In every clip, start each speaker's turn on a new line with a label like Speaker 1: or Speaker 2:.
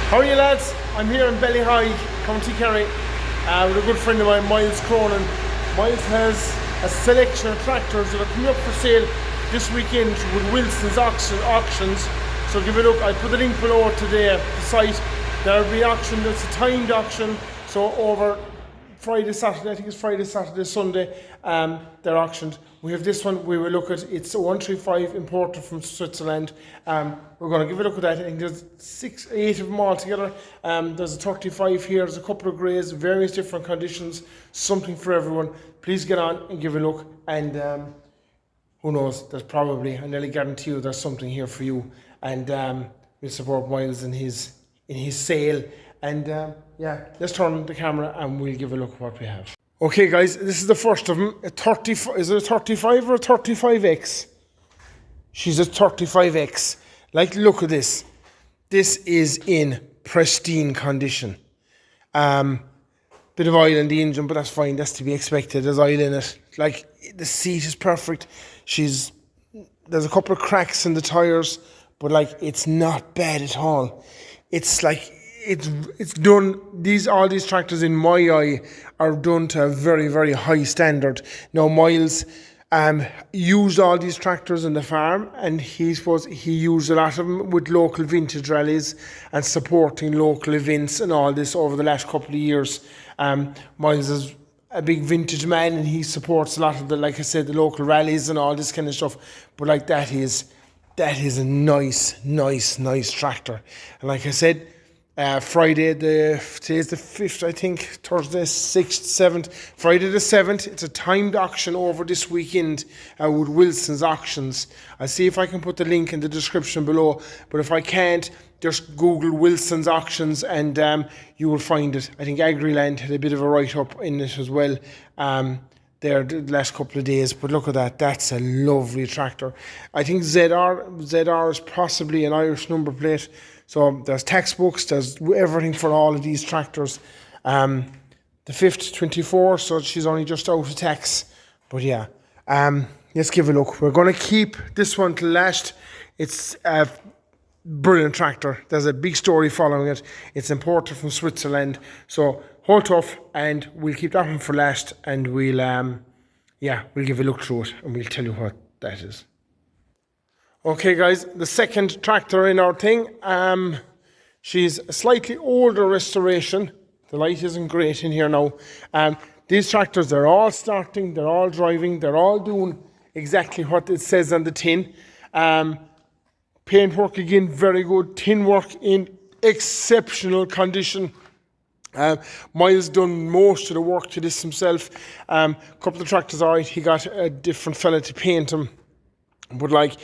Speaker 1: How are you lads? I'm here in Ballyhigh, County Kerry, with a good friend of mine, Miles Cronin. Miles has a selection of tractors that are coming up for sale this weekend with Wilson's auctions. So give a look. I put the link below to the site. There will be an auction. It's a timed auction. So over Friday, Saturday, I think it's Friday, Saturday, Sunday, they're auctioned. We have this one we will look at. It's a 135 imported from Switzerland. We're going to give a look at that. I think there's 8 of them all together. There's a 35 here, there's a couple of greys, various different conditions, something for everyone. Please get on and give a look. And who knows, there's probably, I nearly guarantee you there's something here for you. And we'll support Miles in his sale. And yeah, let's turn the camera and we'll give a look at what we have. Okay guys, this is the first of them. Is it a 35 or a 35X? She's a 35X. Like, look at this. This is in pristine condition. Bit of oil in the engine, but that's fine. That's to be expected. There's oil in it. Like, the seat is perfect. There's a couple of cracks in the tires, but like, it's not bad at all. It's like, it's done. All these tractors in my eye are done to a very, very high standard. Now Miles used all these tractors in the farm, and he used a lot of them with local vintage rallies and supporting local events and all this over the last couple of years. Miles is a big vintage man, and he supports a lot of the, like I said, the local rallies and all this kind of stuff. But like, that is a nice tractor. And like I said, Friday, today's the 5th, I think, Thursday, 6th, 7th, Friday the 7th, it's a timed auction over this weekend with Wilson's Auctions. I'll see if I can put the link in the description below, but if I can't, just Google Wilson's Auctions and you will find it. I think Agriland had a bit of a write-up in it as well there the last couple of days, but look at that, that's a lovely tractor. I think ZR is possibly an Irish number plate. So there's textbooks, there's everything for all of these tractors. The 5th, 24, so she's only just out of tax. But yeah, let's give a look. We're going to keep this one till last. It's a brilliant tractor. There's a big story following it. It's imported from Switzerland. So hold tough, and we'll keep that one for last. And we'll give a look through it, and we'll tell you what that is. Okay guys, the second tractor in our thing, she's a slightly older restoration. The light isn't great in here now. These tractors, they're all starting, they're all driving, they're all doing exactly what it says on the tin. Paintwork again, very good. Tin work in exceptional condition. Miles done most of the work to this himself. Couple of tractors, alright, he got a different fella to paint them. But like,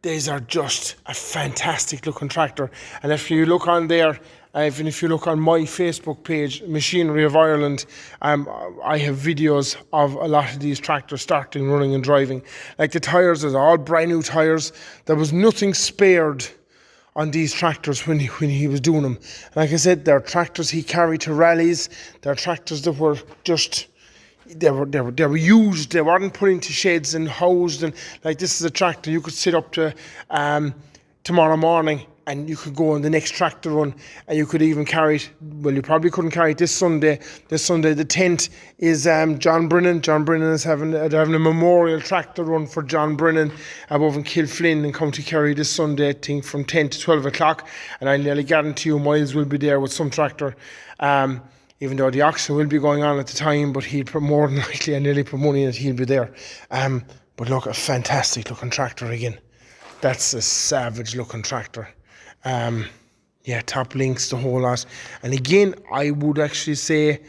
Speaker 1: these are just a fantastic looking tractor. And if you look on there, even if you look on my Facebook page, Machinery of Ireland, I have videos of a lot of these tractors starting, running and driving. Like, the tyres are all brand new tyres. There was nothing spared on these tractors when he was doing them. And like I said, they're tractors he carried to rallies. They're tractors that were just... They were used. They weren't put into sheds and housed. And like, this is a tractor you could sit up to tomorrow morning, and you could go on the next tractor run, and you could even carry it. Well, you probably couldn't carry it this Sunday. This Sunday, the 10th, is John Brennan. John Brennan is having a memorial tractor run for John Brennan above in Kilflynn in County Kerry this Sunday, I think, from 10 to 12 o'clock. And I nearly guarantee you Miles will be there with some tractor. Even though the auction will be going on at the time, but he'll put more than likely, and nearly put money in it, he'll be there. But look, a fantastic looking tractor again. That's a savage looking tractor. Yeah, top links, the whole lot. And again, I would actually say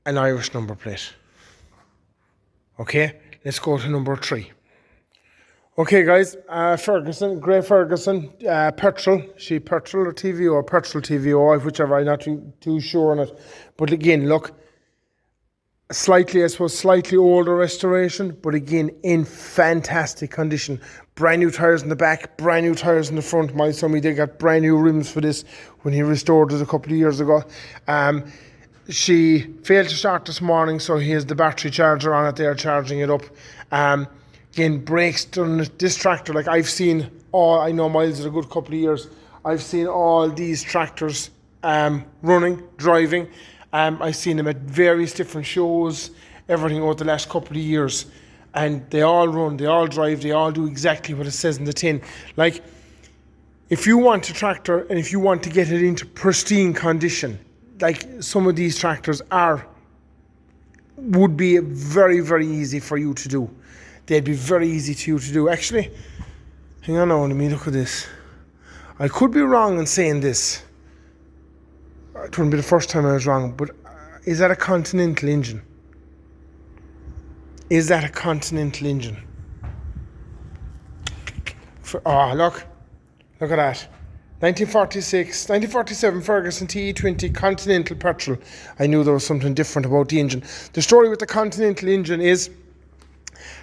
Speaker 1: an Irish number plate. Okay, let's go to number 3. Okay guys, Ferguson, Grey Ferguson, petrol. She petrol or TVO, or petrol TVO, whichever, I'm not too sure on it. But again, look, slightly older restoration, but again, in fantastic condition. Brand new tyres in the back, brand new tyres in the front. My son, they got brand new rims for this when he restored it a couple of years ago. She failed to start this morning, so he has the battery charger on it there, charging it up. Again, brakes done this tractor. Like, I know Miles is a good couple of years. I've seen all these tractors running, driving. I've seen them at various different shows, everything over the last couple of years. And they all run, they all drive, they all do exactly what it says in the tin. Like, if you want a tractor and if you want to get it into pristine condition, like some of these tractors would be very, very easy for you to do. They'd be very easy to you to do. Actually, hang on now, let me look at this. I could be wrong in saying this. It wouldn't be the first time I was wrong, but is that a Continental engine? Is that a Continental engine? Look at that. 1947 Ferguson TE20 Continental petrol. I knew there was something different about the engine. The story with the Continental engine is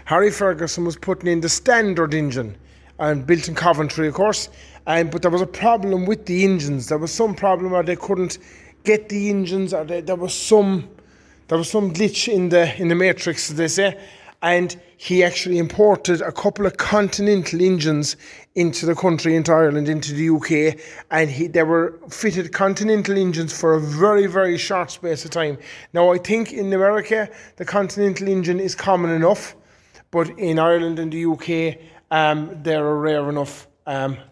Speaker 1: Harry Ferguson was putting in the standard engine, and built in Coventry, of course. But there was a problem with the engines. There was some problem where they couldn't get the engines, or there was some glitch in the matrix, as they say. And he actually imported a couple of Continental engines into the country, into Ireland, into the UK, and they were fitted Continental engines for a very, very short space of time. Now, I think in America, the Continental engine is common enough, but in Ireland and the UK, they're a rare enough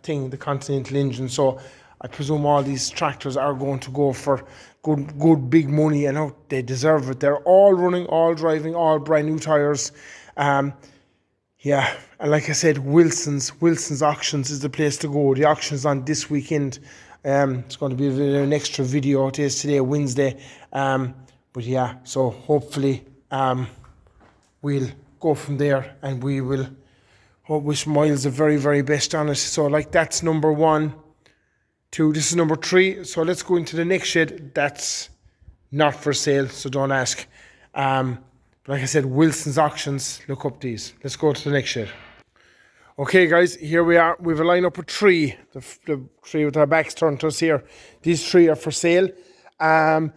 Speaker 1: thing, the Continental engine. So I presume all these tractors are going to go for good big money, and they deserve it. They're all running, all driving, all brand new tyres. And like I said, Wilson's Auctions is the place to go. The auction's on this weekend. It's going to be an extra video. It is today, Wednesday. So hopefully we'll go from there, and we will wish Miles the very, very best on it. So like, that's number 1. 2, this is number 3. So let's go into the next shed. That's not for sale, so don't ask. Like I said, Wilson's Auctions, look up these. Let's go to the next shed. Okay guys, here we are. We have a lineup of 3. The 3 with our backs turned to us here. These 3 are for sale. But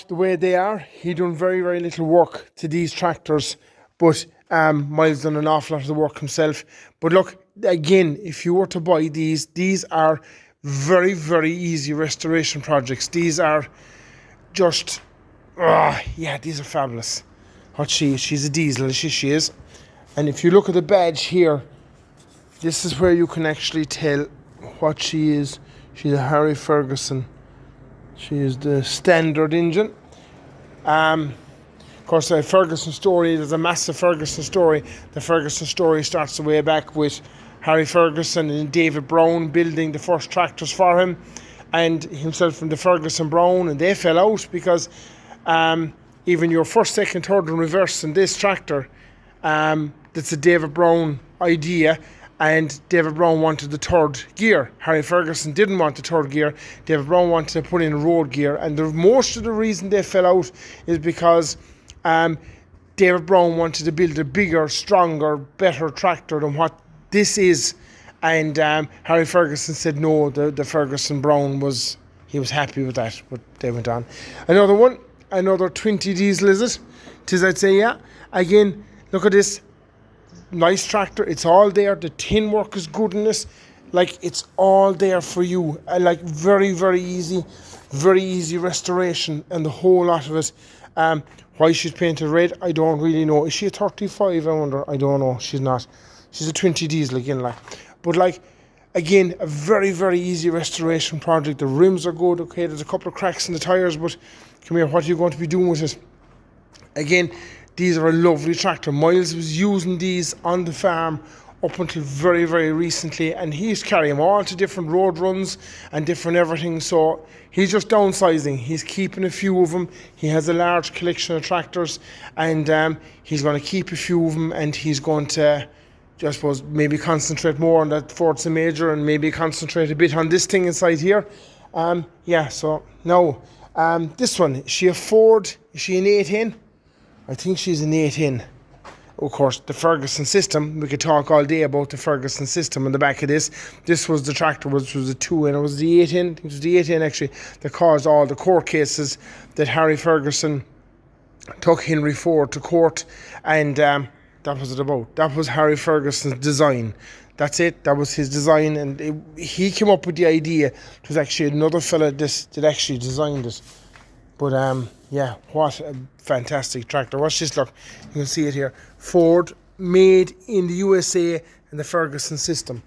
Speaker 1: the way they are, he done very, very little work to these tractors. But Miles done an awful lot of the work himself. But look, again, if you were to buy these are very, very easy restoration projects. These are just, these are fabulous. She's a diesel, she is. And if you look at the badge here, this is where you can actually tell what she is. She's a Harry Ferguson. She is the standard engine. Of course, a Ferguson story, there's a Massey Ferguson story. The Ferguson story starts way back with Harry Ferguson and David Brown building the first tractors for him, and himself and the Ferguson Brown, and they fell out because even your first, second, third and reverse in this tractor, that's a David Brown idea, and David Brown wanted the third gear. Harry Ferguson didn't want the third gear. David Brown wanted to put in road gear, and most of the reason they fell out is because David Brown wanted to build a bigger, stronger, better tractor than what this is, and Harry Ferguson said no. The Ferguson Brown was happy with that, but they went on. Another one, another 20 diesel, is it? Tis, I'd say, yeah. Again, look at this. Nice tractor. It's all there. The tin work is good in this. Like, it's all there for you. Like, very, very easy restoration, and the whole lot of it. Why she's painted red, I don't really know. Is she a 35, I wonder? I don't know. She's not. She's a 20 diesel again, like. But like, again, a very, very easy restoration project. The rims are good. Okay, there's a couple of cracks in the tyres, but come here, what are you going to be doing with it? Again, these are a lovely tractor. Miles was using these on the farm up until very, very recently, and he's carrying them all to different road runs and different everything. So he's just downsizing. He's keeping a few of them. He has a large collection of tractors, and he's going to keep a few of them, and he's going to, I suppose, maybe concentrate more on that Forza Major, and maybe concentrate a bit on this thing inside here. So now, this one, is she a Ford? Is she an 8N? I think she's an 8N. Of course, the Ferguson system, we could talk all day about the Ferguson system on the back of this. This was the tractor, which was a 2N. It was the 8N, I think it was the 8N actually, that caused all the court cases that Harry Ferguson took Henry Ford to court, and that was it about. That was Harry Ferguson's design. That's it. That was his design, and he came up with the idea. It was actually another fella that actually designed it. But yeah, what a fantastic tractor. Watch this, look. You can see it here. Ford, made in the USA, and the Ferguson system.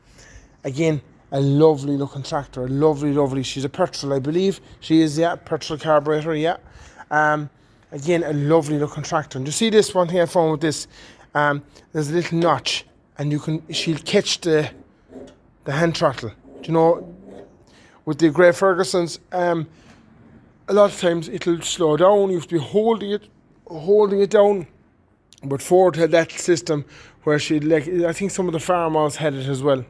Speaker 1: Again, a lovely looking tractor. Lovely. She's a petrol, I believe. She is, yeah, petrol carburetor, yeah. Again, a lovely looking tractor. And you see this one thing I found with this? There's a little notch, and she'll catch the hand throttle. Do you know, with the grey Fergusons, a lot of times it'll slow down. You have to be holding it down. But Ford had that system where I think some of the farmers had it as well.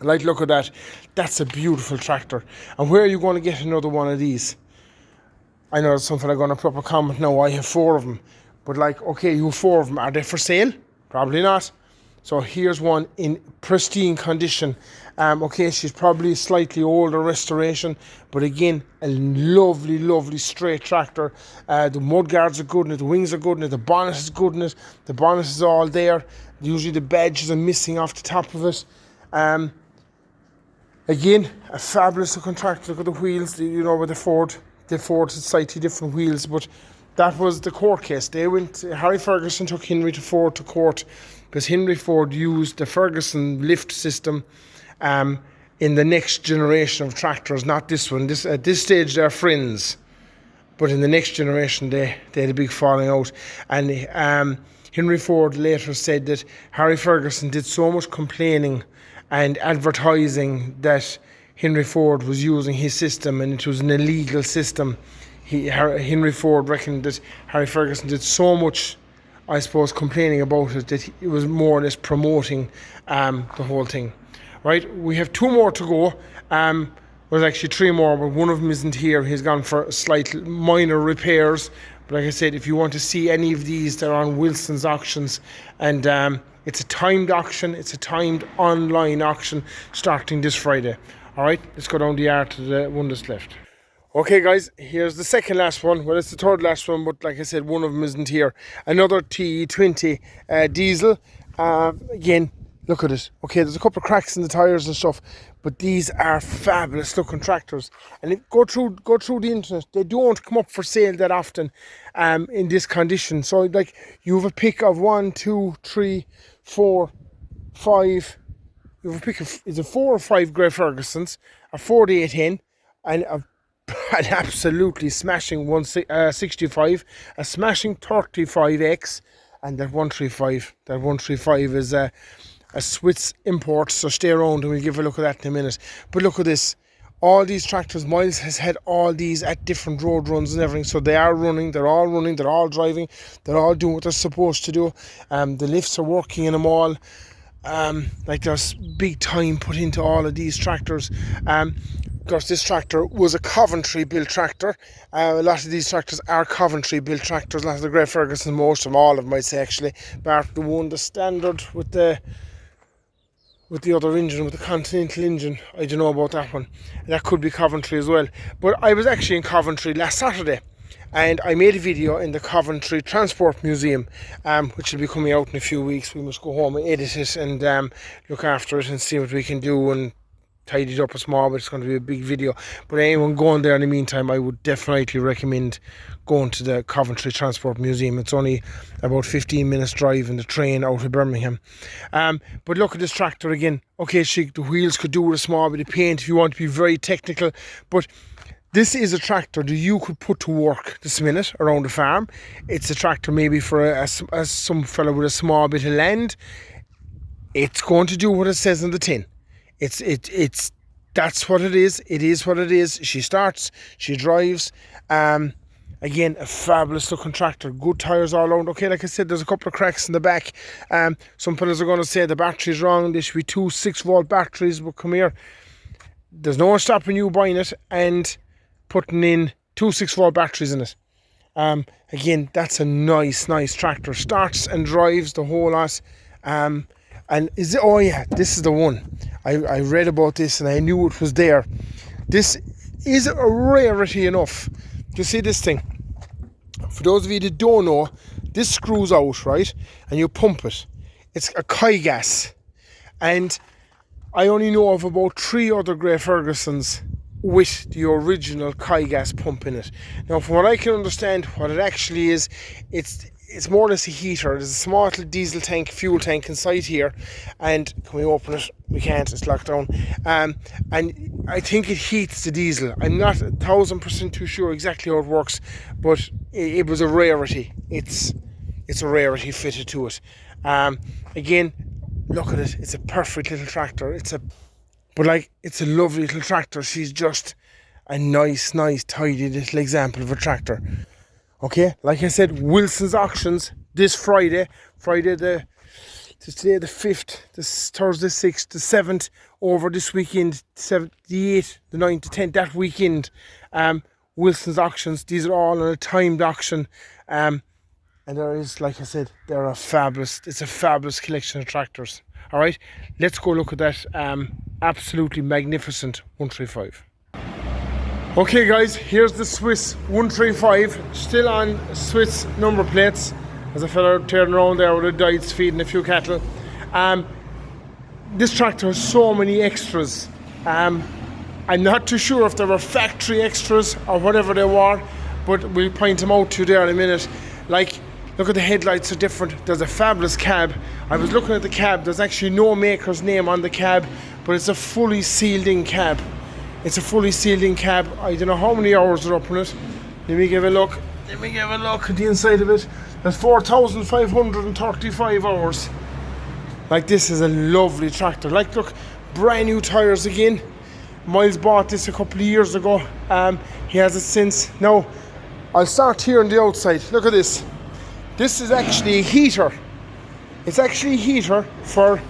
Speaker 1: Like, look at that. That's a beautiful tractor. And where are you going to get another one of these? I know some fella going to put up a comment now. I have 4 of them. But like, okay, you have 4 of them. Are they for sale? Probably not. So here's one in pristine condition. Okay, she's probably slightly older restoration, but again, a lovely straight tractor. The mud guards are good in it, the wings are good in it, the bonnet is good in it, the bonnet is all there. Usually the badges are missing off the top of it. Again, a fabulous looking tractor. Look at the wheels, you know, with the Ford had slightly different wheels, but that was the court case. Harry Ferguson took Henry Ford to court because Henry Ford used the Ferguson lift system in the next generation of tractors, not this one. At this stage, they're friends, but in the next generation, they had a big falling out. And Henry Ford later said that Harry Ferguson did so much complaining and advertising that Henry Ford was using his system and it was an illegal system. Henry Ford reckoned that Harry Ferguson did so much, I suppose, complaining about it that it was more or less promoting the whole thing. Right, we have 2 more to go. There's actually 3 more, but one of them isn't here. He's gone for slight minor repairs. But like I said, if you want to see any of these, they're on Wilson's auctions, and it's a timed auction. It's a timed online auction starting this Friday. All right, let's go down the yard to the one that's left. Okay, guys, here's the second last one. Well, it's the third last one, but like I said, one of them isn't here. Another TE20 diesel. Again, look at it. Okay, there's a couple of cracks in the tyres and stuff, but these are fabulous looking tractors. And if go through the internet, they don't come up for sale that often in this condition. So like, you have a pick of 1, 2, 3, 4, 5. You have a pick of, is it 4 or 5 grey Fergusons, a 48N, and an absolutely smashing 165, a smashing 35X, and that 135. That 135 is a Swiss import, so stay around and we'll give a look at that in a minute. But look at this. All these tractors, Miles has had all these at different road runs and everything, so they are running, they're all driving, they're all doing what they're supposed to do. The lifts are working in them all. Like, there's big time put into all of these tractors. Of course, this tractor was a Coventry built tractor. A lot of these tractors are Coventry built tractors. A lot of the Grey Ferguson, most of them, all of them I'd say actually, bar the one, the standard with the other engine, with the Continental engine. I don't know about that one. That could be Coventry as well. But I was actually in Coventry last Saturday, and I made a video in the Coventry Transport Museum, which will be coming out in a few weeks. We must go home and edit it and look after it and see what we can do and tidy it up a small, but it's going to be a big video. But anyone going there in the meantime, I would definitely recommend going to the Coventry Transport Museum. It's only about 15 minutes drive in the train out of Birmingham. But look at this tractor again. Okay, the wheels could do with a small bit of paint if you want to be very technical, but this is a tractor that you could put to work this minute around the farm. It's a tractor maybe for some fella with a small bit of land. It's going to do what it says in the tin. That's what it is. It is what it is. She starts, she drives. Again, a fabulous looking tractor. Good tyres all around. Okay, like I said, there's a couple of cracks in the back. Some fellas are going to say the battery's wrong. There should be 2 6-volt batteries. But come here, there's no one stopping you buying it and putting in 2 6-volt batteries in it. Again, that's a nice tractor. Starts and drives the whole lot. And oh yeah, this is the one. I read about this and I knew it was there. This is a rarity enough. You see this thing? For those of you that don't know, this screws out, right? And you pump it. It's a Kai gas. And I only know of about 3 other Grey Fergusons with the original Kai gas pump in it. Now, from what I can understand, what it actually is, it's more or less a heater. There's a small little diesel tank, fuel tank inside here, and can we open it? We can't, it's locked down. And I think it heats the diesel. I'm not 1000% too sure exactly how it works, but it was a rarity. It's a rarity fitted to it. Again, look at it. It's a perfect little tractor. It's a lovely little tractor. She's just a nice, tidy little example of a tractor. Okay, like I said, Wilson's auctions this Friday today the 5th, this Thursday 6th, the 7th, over this weekend, the 8th, the 9th, the 10th, that weekend. Wilson's auctions, these are all on a timed auction. And there is, like I said, it's a fabulous collection of tractors. All right, let's go look at that absolutely magnificent 135. Okay guys, here's the Swiss 135, still on Swiss number plates. There's a fella turning around there with a dice feeding a few cattle. This tractor has so many extras. I'm not too sure if they were factory extras or whatever they were, but we'll point them out to you there in a minute. Like, look at the headlights are different. There's a fabulous cab. I was looking at the cab. There's actually no maker's name on the cab, but it's a fully sealed in cab. It's a fully sealed in cab. I don't know how many hours are up on it. Let me give a look. Let me give a look at the inside of it. There's 4,535 hours. Like, this is a lovely tractor. Like, look, brand new tyres again. Miles bought this a couple of years ago. He has it since. Now, I'll start here on the outside. Look at this. This is actually a heater. It's actually a heater for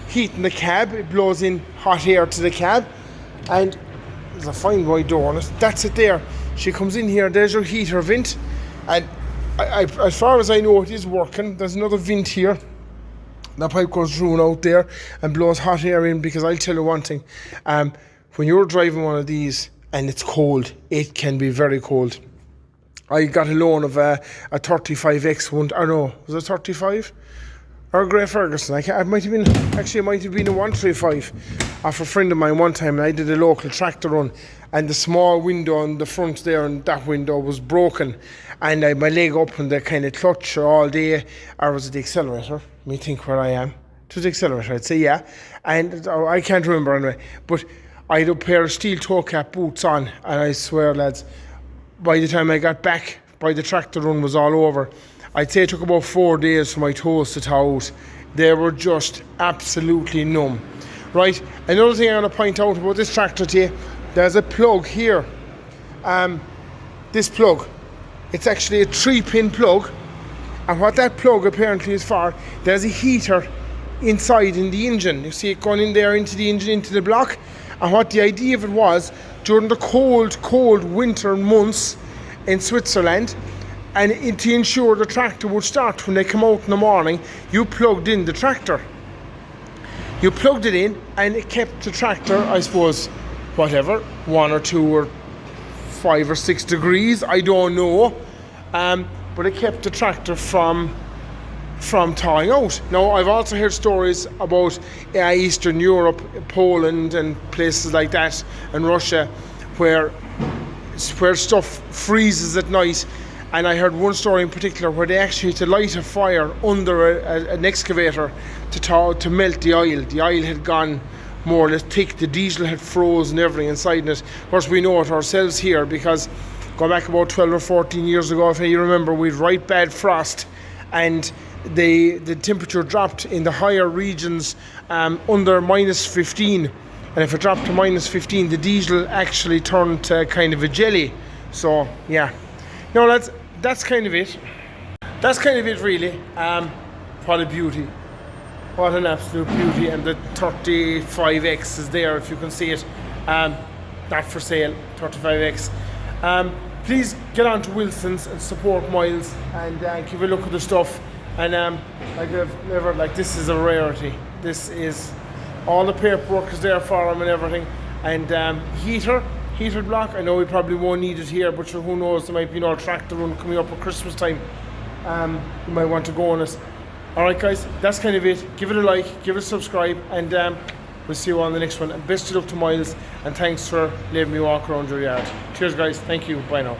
Speaker 1: heating the cab. It blows in hot air to the cab. And there's a fine wide door on it. That's it there. She comes in here, there's your heater vent. And as far as I know, it is working. There's another vent here. That pipe goes through and out there and blows hot air in, because I'll tell you one thing. When you're driving one of these and it's cold, it can be very cold. I got a loan of a 35X one, or no, was it 35? Or a Grey Ferguson. It might have been a 135 off a friend of mine one time. And I did a local tractor run, and the small window on the front there, and that window was broken, and I had my leg up on the kind of clutch all day. Or was it the accelerator? Let me think where I am. It was the accelerator, I'd say, yeah. And I can't remember anyway, but I had a pair of steel toe cap boots on, and I swear, lads, by the time I got back, by the tractor run was all over, I'd say it took about 4 days for my toes to thaw out. They were just absolutely numb. Right, another thing I want to point out about this tractor to you, there's a plug here. This plug, it's actually a 3-pin plug, and what that plug apparently is for, there's a heater inside in the engine. You see it going in there into the engine, into the block. And what the idea of it was, during the cold winter months in Switzerland, and to ensure the tractor would start when they come out in the morning, you plugged in the tractor. You plugged it in, and it kept the tractor, I suppose, whatever, 1 or 2 or 5 or 6 degrees, I don't know. But it kept the tractor from thawing out. Now, I've also heard stories about Eastern Europe, Poland and places like that, and Russia, where stuff freezes at night. And I heard one story in particular where they actually had to light a fire under an excavator to melt the oil. The oil had gone more or less thick, the diesel had frozen, everything inside it. Of course, we know it ourselves here, because going back about 12 or 14 years ago, if you remember, we had right bad frost, and the temperature dropped in the higher regions under -15. And if it dropped to -15, the diesel actually turned to kind of a jelly. So, yeah. No, that's kind of it. That's kind of it, really. What a beauty. What an absolute beauty. And the 35X is there, if you can see it. Not for sale, 35X. Please get on to Wilson's and support Miles, and give a look at the stuff. And this is a rarity. This is, all the paperwork is there for him and everything. And heated block. I know we probably won't need it here, but sure, who knows, there might be another tractor run coming up at Christmas time. You might want to go on it. All right, guys, that's kind of it. Give it a like, give it a subscribe, and we'll see you on the next one. And best of luck to Miles, and thanks for letting me walk around your yard. Cheers, guys. Thank you. Bye now.